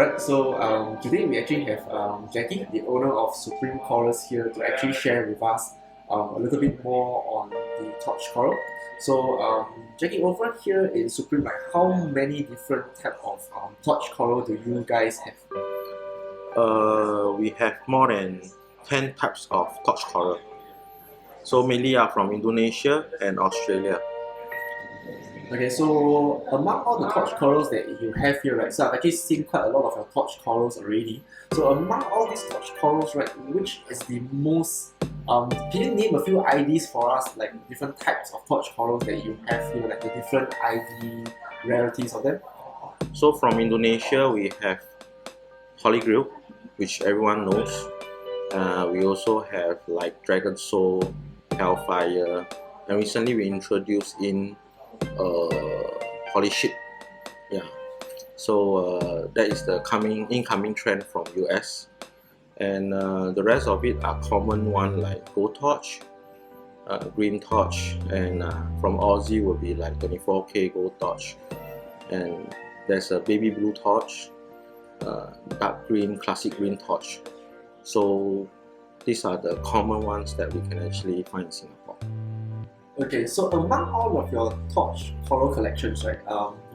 Alright, so today we actually have Jackie, the owner of Supreme Corals, here to actually share with us a little bit more on the torch coral. So, Jackie, over here in Supreme, like how many different type of torch coral do you guys have? We have more than 10 types of torch coral. So mainly are from Indonesia and Australia. Okay, so among all the torch corals that you have here, right? So I've actually seen quite a lot of your torch corals already. So among all these torch corals, right, which is the most can you name a few IDs for us, like different types of torch corals that you have here, like the different ID rarities of them? So from Indonesia, we have Holy Grail, which everyone knows. We also have like Dragon Soul, Hellfire, and recently we introduced in Holy Ship. Yeah. So that is the incoming trend from US. And the rest of it are common one like Gold Torch, Green Torch, and from Aussie will be like 24K Gold Torch. And there's a Baby Blue Torch, Dark Green, Classic Green Torch. So these are the common ones that we can actually find in Singapore. Okay, so among all of your torch coral collections, right,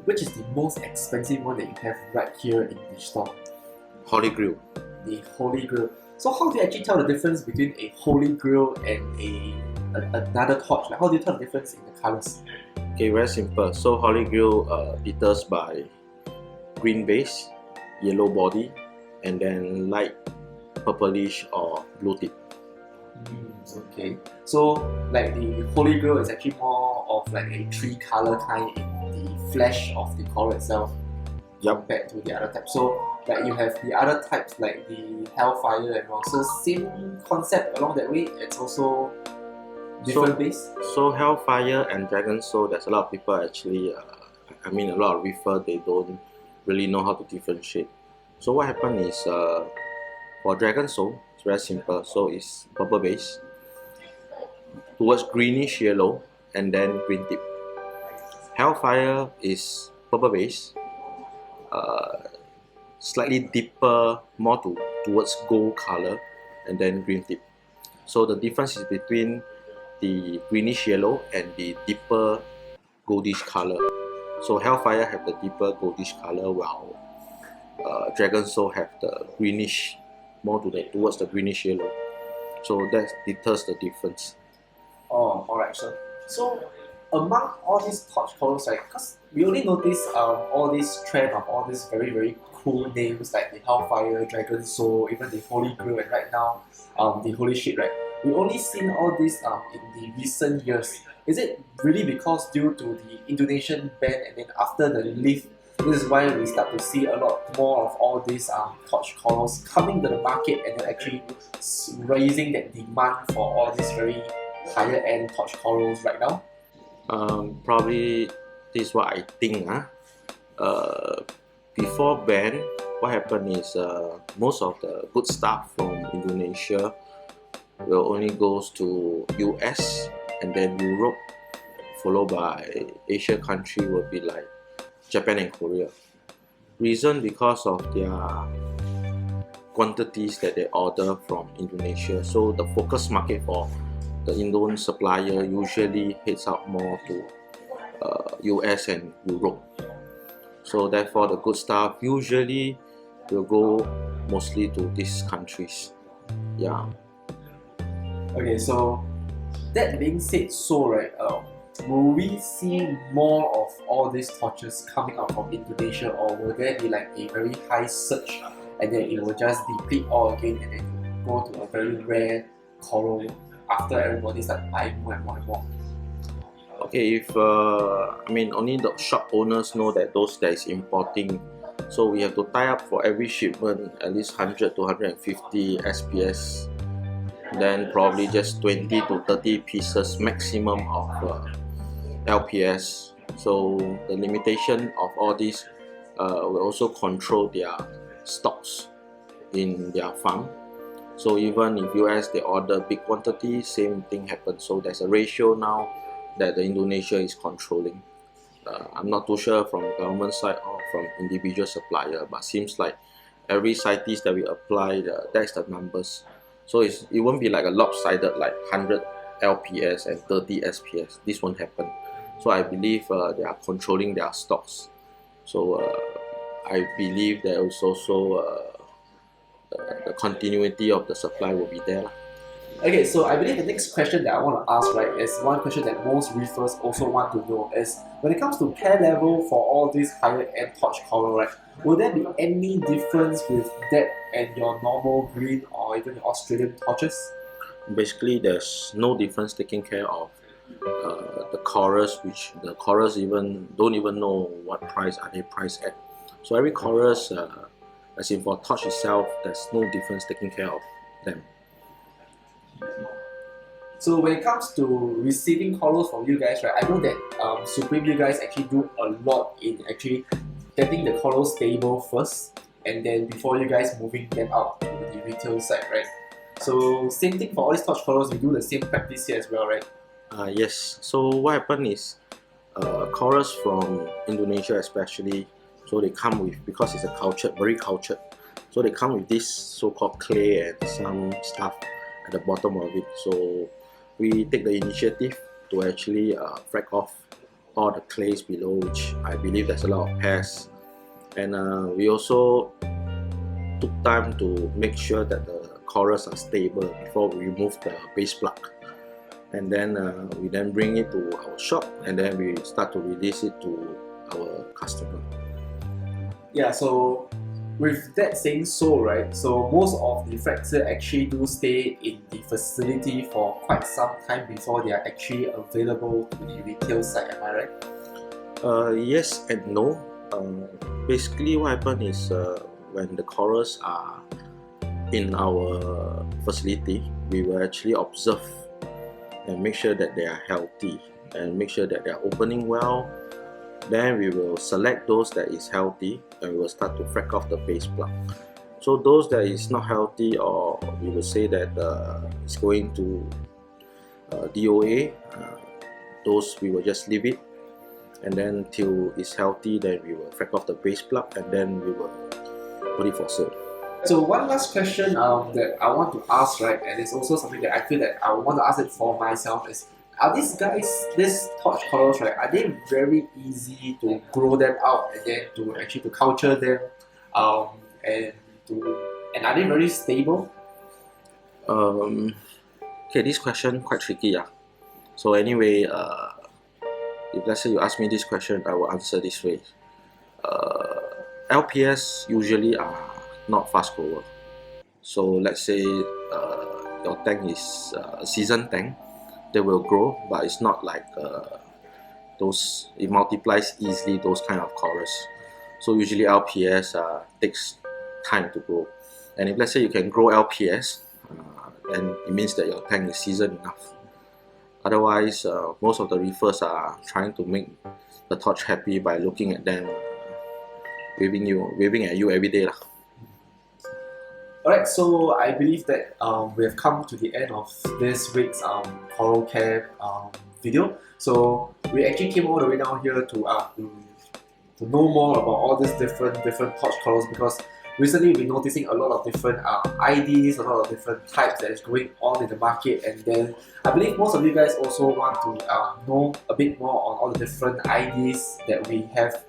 which is the most expensive one that you have right here in the store? Holy Grail. The Holy Grail. So how do you actually tell the difference between a Holy Grail and another torch? Like how do you tell the difference in the colors? Okay, very simple. So Holy Grail differs by green base, yellow body, and then light purplish or blue tip. Okay, so like the Holy Grail is actually more of like a three color kind in the flesh of the coral itself. Yep. Compared to the other types. So like you have the other types like the Hellfire and all. So same concept along that way. It's also different base. So Hellfire and Dragon Soul, there's a lot of people actually, a lot of reefer, they don't really know how to differentiate. So what happened is for Dragon Soul, it's very simple. So it's purple base towards greenish yellow and then green tip. Hellfire is purple base, slightly deeper, more towards gold color, and then green tip. So the difference is between the greenish yellow and the deeper goldish color. So Hellfire have the deeper goldish color, while Dragon Soul have the greenish, more towards the greenish yellow. So that deters the difference. Oh, alright, sure. So among all these torch corals, right, because we only notice all this trend of all these very, very cool names like the Hellfire, Dragon Soul, even the Holy Grail, and right now the Holy Ship, right? We only seen all this in the recent years. Is it really because due to the Indonesian ban and then after the lift, this is why we start to see a lot more of all these torch corals coming to the market and then actually raising that demand for all these very higher end torch corals right now? Probably this is what I think. Before ban, what happened is most of the good stuff from Indonesia will only goes to US and then Europe, followed by Asia country will be like Japan and Korea. Reason because of their quantities that they order from Indonesia. So the focus market for the Indonesian supplier usually heads up more to US and Europe. So therefore the good stuff usually will go mostly to these countries. Yeah. Okay, so that being said, so right, will we see more of all these torches coming out from Indonesia, or will there be like a very high surge and then it will just deplete all again and then go to a very rare coral after everybody start buying more and more and more? Okay, if only the shop owners know that those that is importing, so we have to tie up for every shipment at least 100 to 150 SPS, then probably just 20 to 30 pieces maximum of LPS. So the limitation of all these will also control their stocks in their farm. So even if US they order big quantity, same thing happens. So there's a ratio now that the Indonesia is controlling. I'm not too sure from government side or from individual supplier, but seems like every CITES that we apply, that's the numbers. So it won't be like a lopsided like 100 LPS and 30 SPS. This won't happen. So I believe they are controlling their stocks. So I believe there is also the continuity of the supply will be there. Okay, so I believe the next question that I want to ask, right, is one question that most reefers also want to know is, when it comes to care level for all these higher end torch coral, right, will there be any difference with that and your normal green or even your Australian torches? Basically, there's no difference taking care of the corals, which the corals even don't even know what price are they priced at. So every corals, as in for torch itself, there's no difference taking care of them. So when it comes to receiving corals from you guys, right, I know that Supreme, you guys actually do a lot in actually getting the corals stable first, and then before you guys moving them out to the retail side, right? So same thing for all these torch corals, we do the same practice here as well, right? Yes. So what happened is, corals from Indonesia especially, so they come with, because it's a cultured, very cultured, so they come with this so-called clay and some stuff at the bottom of it. So we take the initiative to actually frack off all the clays below, which I believe there's a lot of pests, and we also took time to make sure that the corals are stable before we remove the base plug, and then we then bring it to our shop, and then we start to release it to our customer. Yeah, so with that saying so, right, so most of the fractures actually do stay in the facility for quite some time before they are actually available to the retail side, am I right? Yes and no. Basically what happened is, when the corals are in our facility, we will actually observe and make sure that they are healthy and make sure that they are opening well. Then we will select those that is healthy and we will start to frack off the base plug. So those that is not healthy, or we will say that it's going to DOA, those we will just leave it, and then till it's healthy, then we will frack off the base plug and then we will put it for sale. So one last question that I want to ask, right, and it's also something that I feel that I want to ask it for myself is, are these torch corals, right, are they very easy to grow them out and then to actually to culture them, and are they very stable? Okay, this question quite tricky, yeah. So anyway, if let's say you ask me this question, I will answer this way. LPS usually are not fast grower. So let's say your tank is a seasoned tank, they will grow, but it's not like those, it multiplies easily, those kind of corals. So usually LPS takes time to grow. And if let's say you can grow LPS, then it means that your tank is seasoned enough. Otherwise, most of the reefers are trying to make the torch happy by looking at them waving at you every day. Alright, so I believe that we have come to the end of this week's coral care video. So we actually came all the way down here to know more about all these different torch corals, because recently we've been noticing a lot of different IDs, a lot of different types that is going on in the market, and then I believe most of you guys also want to know a bit more on all the different IDs that we have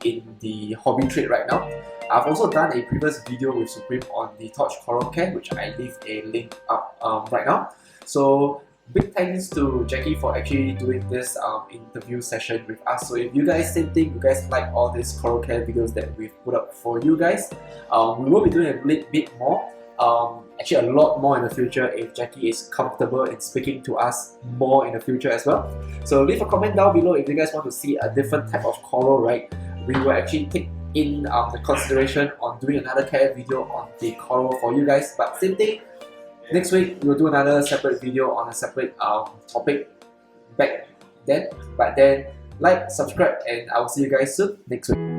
in the hobby trade right now. I've also done a previous video with Supreme on the torch coral care, which I leave a link up right now. So big thanks to Jackie for actually doing this interview session with us. So if you guys same thing, you guys like all these coral care videos that we've put up for you guys, we will be doing a bit more, actually a lot more in the future if Jackie is comfortable in speaking to us more in the future as well. So leave a comment down below if you guys want to see a different type of coral, right? We will actually take in the consideration on doing another care video on the coral for you guys. But same thing, next week we'll do another separate video on a separate topic back then. But then, like, subscribe, and I will see you guys soon next week.